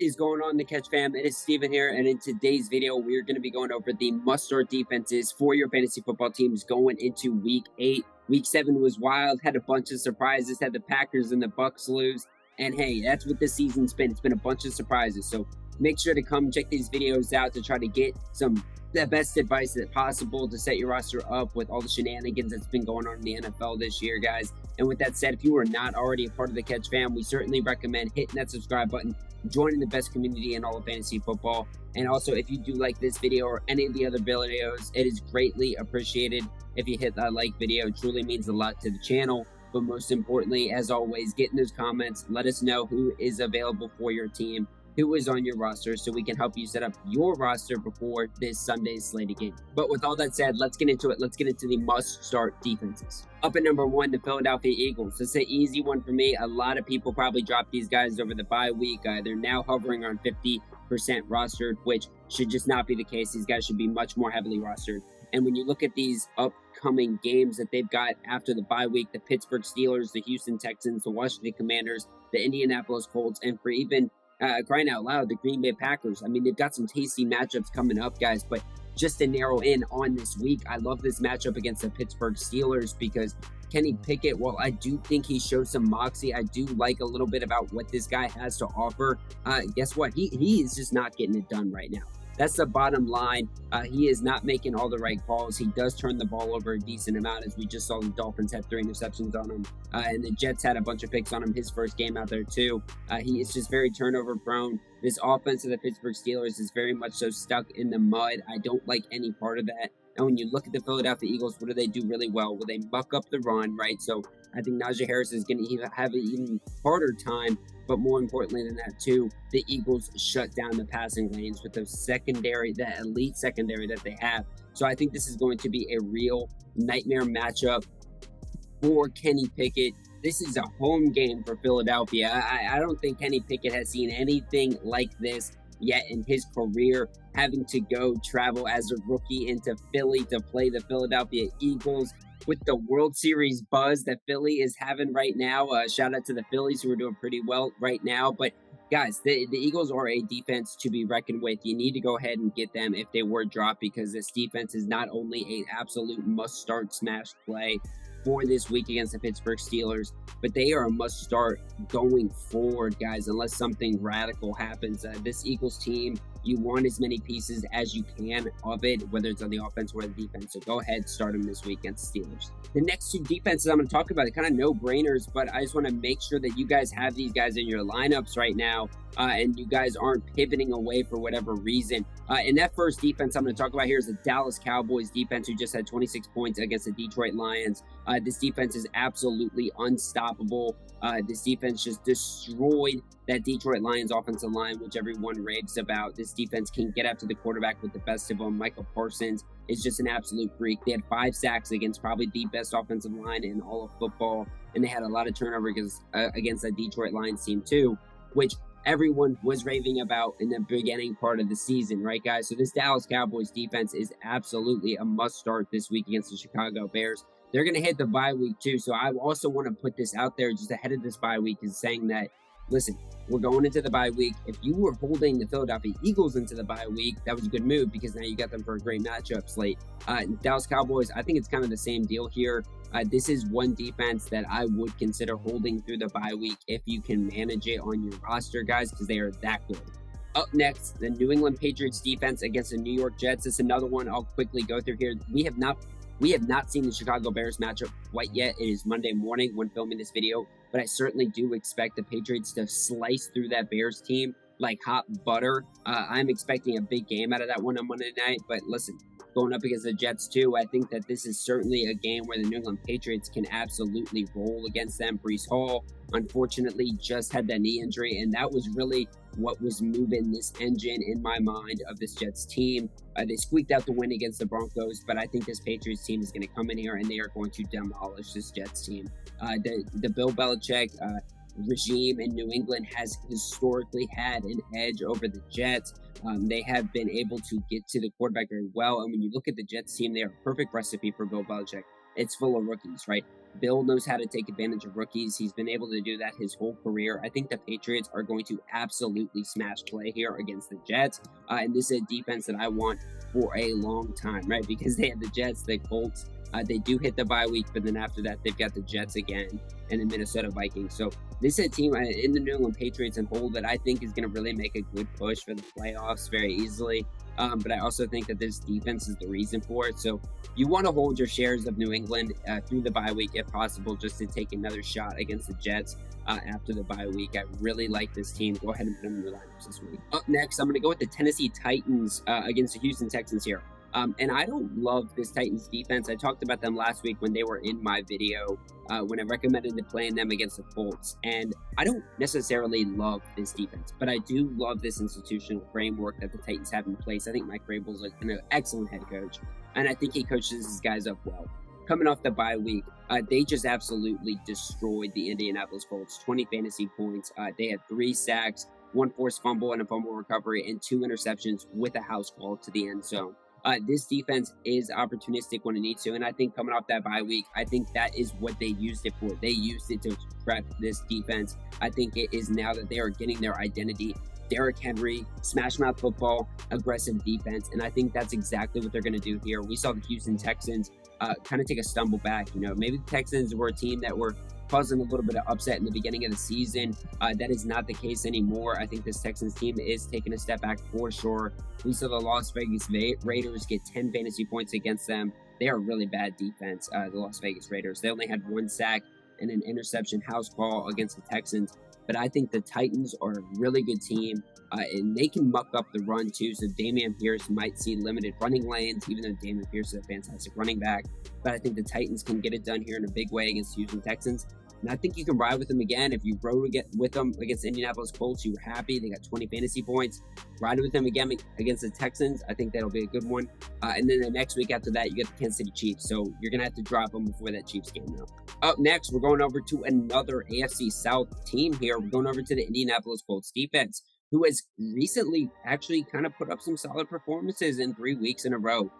is going on, the Catch fam? It is Steven here, and in today's video, we're going to be going over the must-start defenses for your fantasy football teams going into Week 8. Week 7 was wild, had a bunch of surprises, had the Packers and the Bucks lose, and hey, that's what this season's been. It's been a bunch of surprises, so make sure to come check these videos out to try to get the best advice that possible to set your roster up with all the shenanigans that's been going on in the NFL this year, guys. And with that said, if you are not already a part of the Catch fam, we certainly recommend hitting that subscribe button, joining the best community in all of fantasy football. And also, if you do like this video or any of the other videos, it is greatly appreciated if you hit that like video. It truly means a lot to the channel. But most importantly, as always, get in those comments. Let us know who is available for your team, who is on your roster, so we can help you set up your roster before this Sunday's slate game. But with all that said, let's get into it. Let's get into the must-start defenses. Up at number 1, the Philadelphia Eagles. This is an easy one for me. A lot of people probably dropped these guys over the bye week. They're now hovering on 50% rostered, which should just not be the case. These guys should be much more heavily rostered. And when you look at these upcoming games that they've got after the bye week, the Pittsburgh Steelers, the Houston Texans, the Washington Commanders, the Indianapolis Colts, and for even crying out loud, the Green Bay Packers. I mean, they've got some tasty matchups coming up, guys, but just to narrow in on this week, I love this matchup against the Pittsburgh Steelers because Kenny Pickett, while I do think he showed some moxie, I do like a little bit about what this guy has to offer. Guess what? He is just not getting it done right now. That's the bottom line. He is not making all the right calls. He does turn the ball over a decent amount, as we just saw the Dolphins had 3 interceptions on him. And the Jets had a bunch of picks on him his first game out there too. He is just very turnover prone. This offense of the Pittsburgh Steelers is very much so stuck in the mud. I don't like any part of that. And when you look at the Philadelphia Eagles, what do they do really well? Well, they muck up the run, right? So I think Najee Harris is going to have an even harder time. But more importantly than that, too, the Eagles shut down the passing lanes with the secondary, the elite secondary that they have. So I think this is going to be a real nightmare matchup for Kenny Pickett. This is a home game for Philadelphia. I don't think Kenny Pickett has seen anything like this yet in his career, having to go travel as a rookie into Philly to play the Philadelphia Eagles with the World Series buzz that Philly is having right now. Shout out to the Phillies, who are doing pretty well right now. But guys, the Eagles are a defense to be reckoned with. You need to go ahead and get them if they were dropped, because this defense is not only an absolute must-start smash play for this week against the Pittsburgh Steelers, but they are a must-start going forward, guys, unless something radical happens. This Eagles team, you want as many pieces as you can of it, whether it's on the offense or the defense. So go ahead, start them this week against the Steelers. The next 2 defenses I'm going to talk about are kind of no-brainers, but I just want to make sure that you guys have these guys in your lineups right now, and you guys aren't pivoting away for whatever reason. And that first defense I'm going to talk about here is the Dallas Cowboys defense, who just had 26 points against the Detroit Lions. This defense is absolutely unstoppable. This defense just destroyed that Detroit Lions offensive line, which everyone raves about. This defense can get after the quarterback with the best of them. Michael Parsons is just an absolute freak. They had 5 sacks against probably the best offensive line in all of football, and they had a lot of turnover against that Detroit Lions team too, which everyone was raving about in the beginning part of the season, right, guys? So this Dallas Cowboys defense is absolutely a must-start this week against the Chicago Bears. They're going to hit the bye week too, so I also want to put this out there just ahead of this bye week, is saying that, listen, we're going into the bye week. If you were holding the Philadelphia Eagles into the bye week, that was a good move, because now you got them for a great matchup slate. Dallas Cowboys, I think it's kind of the same deal here. This is one defense that I would consider holding through the bye week if you can manage it on your roster, guys, because they are that good. Up next, the New England Patriots defense against the New York Jets. It's another one I'll quickly go through here. We have not seen the Chicago Bears matchup quite yet. It is Monday morning when filming this video, but I certainly do expect the Patriots to slice through that Bears team like hot butter. I'm expecting a big game out of that one on Monday night, but listen, going up against the Jets too, I think that this is certainly a game where the New England Patriots can absolutely roll against them. Breece Hall, unfortunately, just had that knee injury, and that was really what was moving this engine in my mind of this Jets team. They squeaked out the win against the Broncos, but I think this Patriots team is going to come in here and they are going to demolish this Jets team. The Bill Belichick regime in New England has historically had an edge over the Jets. They have been able to get to the quarterback very well, and when you look at the Jets team, they are a perfect recipe for Bill Belichick. It's full of rookies, right? Bill knows how to take advantage of rookies. He's been able to do that his whole career. I think the Patriots are going to absolutely smash play here against the Jets. And this is a defense that I want for a long time, right? Because they have the Jets, the Colts. They do hit the bye week, but then after that, they've got the Jets again and the Minnesota Vikings. So this is a team in the New England Patriots and whole that I think is going to really make a good push for the playoffs very easily. But I also think that this defense is the reason for it. So you want to hold your shares of New England through the bye week if possible, just to take another shot against the Jets after the bye week. I really like this team. Go ahead and put them in your lineups this week. Up next, I'm going to go with the Tennessee Titans against the Houston Texans here. And I don't love this Titans defense. I talked about them last week when they were in my video when I recommended playing them against the Colts. And I don't necessarily love this defense, but I do love this institutional framework that the Titans have in place. I think Mike Vrabel's an excellent head coach, and I think he coaches his guys up well. Coming off the bye week, they just absolutely destroyed the Indianapolis Colts, 20 fantasy points. They had 3 sacks, 1 forced fumble and a fumble recovery, and 2 interceptions with a house call to the end zone. This defense is opportunistic when it needs to, and I think coming off that bye week, I think that is what they used it for. They used it to prep this defense. I think it is now that they are getting their identity. Derrick Henry, smash mouth football, aggressive defense, and I think that's exactly what they're going to do here. We saw the Houston Texans kind of take a stumble back. Maybe the Texans were a team that were causing a little bit of upset in the beginning of the season. That is not the case anymore. I think this Texans team is taking a step back for sure. We saw the Las Vegas Raiders get 10 fantasy points against them. They are a really bad defense, the Las Vegas Raiders. They only had 1 sack and an interception house call against the Texans. But I think the Titans are a really good team, and they can muck up the run too. So Dameon Pierce might see limited running lanes, even though Dameon Pierce is a fantastic running back. But I think the Titans can get it done here in a big way against Houston Texans. And I think you can ride with them again. If you rode with them against Indianapolis Colts, you were happy. They got 20 fantasy points. Ride with them again against the Texans. I think that'll be a good one. And then the next week after that, you get the Kansas City Chiefs. So you're going to have to drop them before that Chiefs game now. Up next, we're going over to another AFC South team here. We're going over to the Indianapolis Colts defense, who has recently actually kind of put up some solid performances in 3 weeks in a row.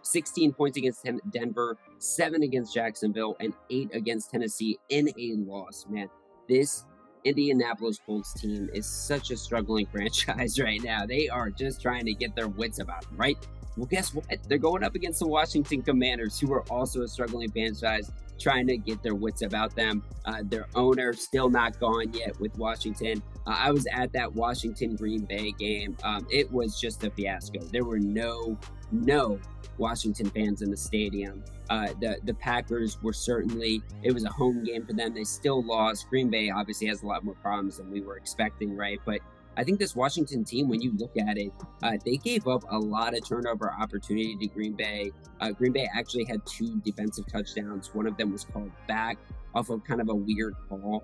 16 points against Denver, 7 against Jacksonville, and 8 against Tennessee in a loss. Man, this Indianapolis Colts team is such a struggling franchise right now. They are just trying to get their wits about them, right? Well, guess what? They're going up against the Washington Commanders, who are also a struggling franchise, trying to get their wits about them. Their owner still not gone yet with Washington. I was at that Washington Green Bay game. It was just a fiasco. There were no Washington fans in the stadium. The Packers were certainly, it was a home game for them. They still lost. Green Bay obviously has a lot more problems than we were expecting, right? But I think this Washington team, when you look at it, they gave up a lot of turnover opportunity to Green Bay. Green Bay actually had 2 defensive touchdowns. One of them was called back off of kind of a weird call.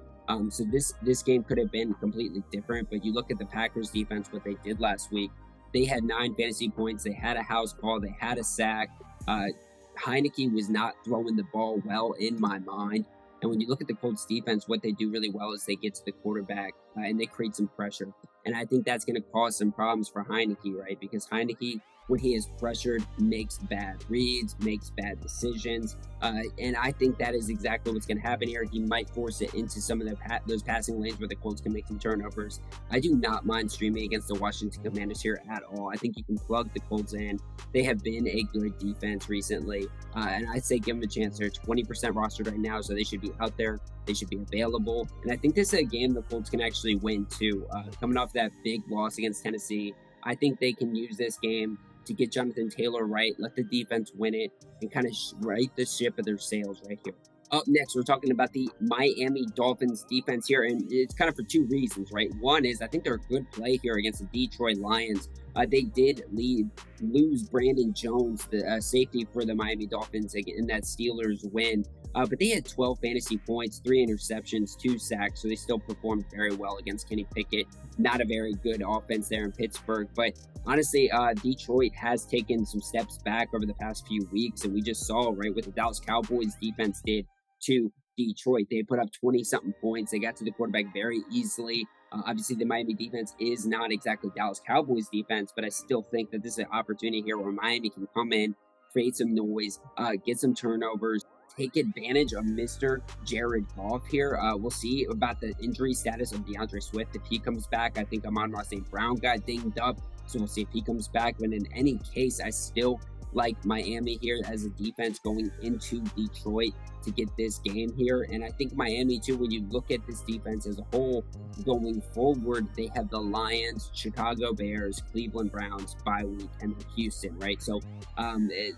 So this game could have been completely different. But you look at the Packers defense, what they did last week. They had 9 fantasy points. They had a house call. They had a sack. Heineke was not throwing the ball well in my mind. And when you look at the Colts defense, what they do really well is they get to the quarterback and they create some pressure. And I think that's going to cause some problems for Heineke, right? Because Heineke, when he is pressured, makes bad reads, makes bad decisions. And I think that is exactly what's going to happen here. He might force it into some of those passing lanes where the Colts can make some turnovers. I do not mind streaming against the Washington Commanders here at all. I think you can plug the Colts in. They have been a good defense recently. And I'd say give them a chance. They're 20% rostered right now, so they should be out there. They should be available. And I think this is a game the Colts can actually win too. Coming off that big loss against Tennessee, I think they can use this game to get Jonathan Taylor right, let the defense win it, and kind of right the ship of their sails right here. Up next, we're talking about the Miami Dolphins defense here, and it's kind of for 2 reasons, right? One is I think they're a good play here against the Detroit Lions. They did lose Brandon Jones, the safety for the Miami Dolphins in that Steelers win. But they had 12 fantasy points, 3 interceptions, 2 sacks, so they still performed very well against Kenny Pickett. Not a very good offense there in Pittsburgh, but honestly, Detroit has taken some steps back over the past few weeks, and we just saw, right, what the Dallas Cowboys defense did to Detroit. They put up 20-something points. They got to the quarterback very easily. Obviously, the Miami defense is not exactly Dallas Cowboys defense, but I still think that this is an opportunity here where Miami can come in, create some noise, get some turnovers, take advantage of Mr. Jared Goff here. We'll see about the injury status of DeAndre Swift. If he comes back, I think Amon-Ra St. Brown got dinged up, so we'll see if he comes back. But in any case, I still like Miami here as a defense going into Detroit to get this game here. And I think Miami too, when you look at this defense as a whole going forward, they have the Lions, Chicago Bears, Cleveland Browns, bye week, and Houston, right? So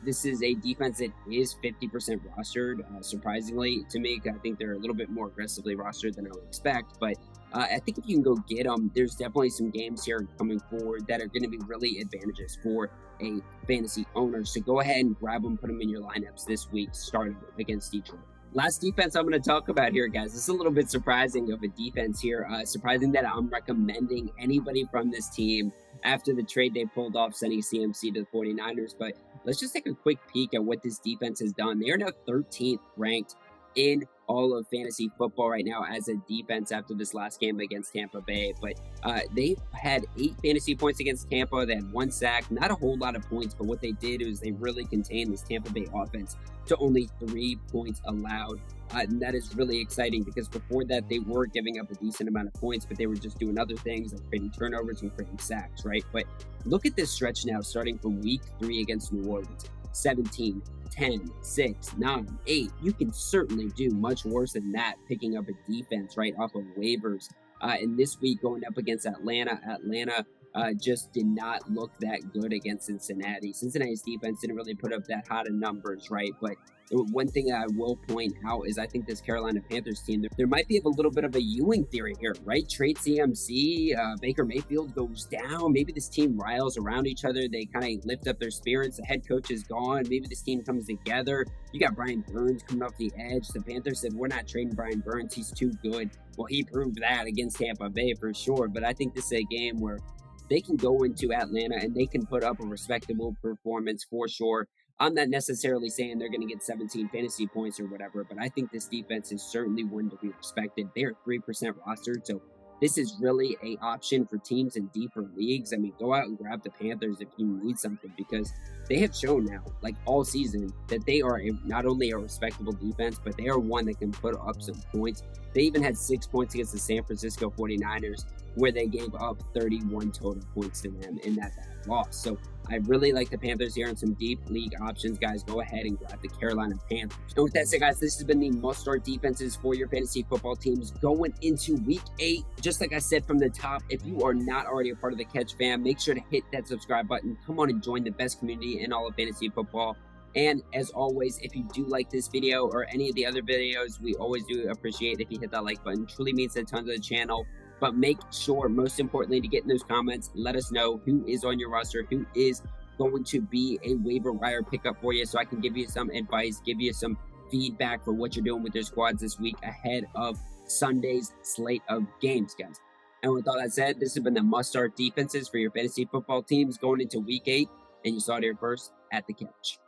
this is a defense that is 50% rostered, surprisingly to me. I think they're a little bit more aggressively rostered than I would expect, but I think if you can go get them, there's definitely some games here coming forward that are going to be really advantageous for a fantasy owner. So go ahead and grab them, put them in your lineups this week, starting against Detroit. Last defense I'm going to talk about here, guys. This is a little bit surprising of a defense here. Surprising that I'm recommending anybody from this team after the trade they pulled off sending CMC to the 49ers. But let's just take a quick peek at what this defense has done. They are now 13th ranked in all of fantasy football right now as a defense after this last game against Tampa Bay. But they had 8 fantasy points against Tampa. They had 1 sack, not a whole lot of points, but what they did is they really contained this Tampa Bay offense to only 3 points allowed. And that is really exciting because before that, they were giving up a decent amount of points, but they were just doing other things like creating turnovers and creating sacks, right? But look at this stretch now, starting from week 3 against New Orleans. 17, 10, 6, 9, 8. You can certainly do much worse than that, picking up a defense right off of waivers. And this week going up against Atlanta, just did not look that good against Cincinnati. Cincinnati's defense didn't really put up that hot of numbers, right? But one thing that I will point out is I think this Carolina Panthers team, there might be a little bit of a Ewing theory here, right? Trade CMC, Baker Mayfield goes down. Maybe this team riles around each other. They kind of lift up their spirits. The head coach is gone. Maybe this team comes together. You got Brian Burns coming off the edge. The Panthers said, we're not trading Brian Burns. He's too good. Well, he proved that against Tampa Bay for sure. But I think this is a game where they can go into Atlanta and they can put up a respectable performance for sure. I'm not necessarily saying they're going to get 17 fantasy points or whatever, but I think this defense is certainly one to be respected. They're 3% rostered, so this is really an option for teams in deeper leagues. I mean, go out and grab the Panthers if you need something, because they have shown now, like all season, that they are not only a respectable defense, but they are one that can put up some points. They even had 6 points against the San Francisco 49ers, where they gave up 31 total points to them in that bad loss. So I really like the Panthers here and some deep league options, guys. Go ahead and grab the Carolina Panthers. And with that said, guys, this has been the must-start defenses for your fantasy football teams going into week 8. Just like I said from the top, if you are not already a part of the Catch fam, make sure to hit that subscribe button. Come on and join the best community in all of fantasy football. And as always, if you do like this video or any of the other videos, we always do appreciate if you hit that like button. It truly means a ton to the channel. But make sure, most importantly, to get in those comments, let us know who is on your roster, who is going to be a waiver wire pickup for you, so I can give you some advice, give you some feedback for what you're doing with your squads this week ahead of Sunday's slate of games, guys. And with all that said, this has been the must-start defenses for your fantasy football teams going into week 8, and you saw it here first at the Catch.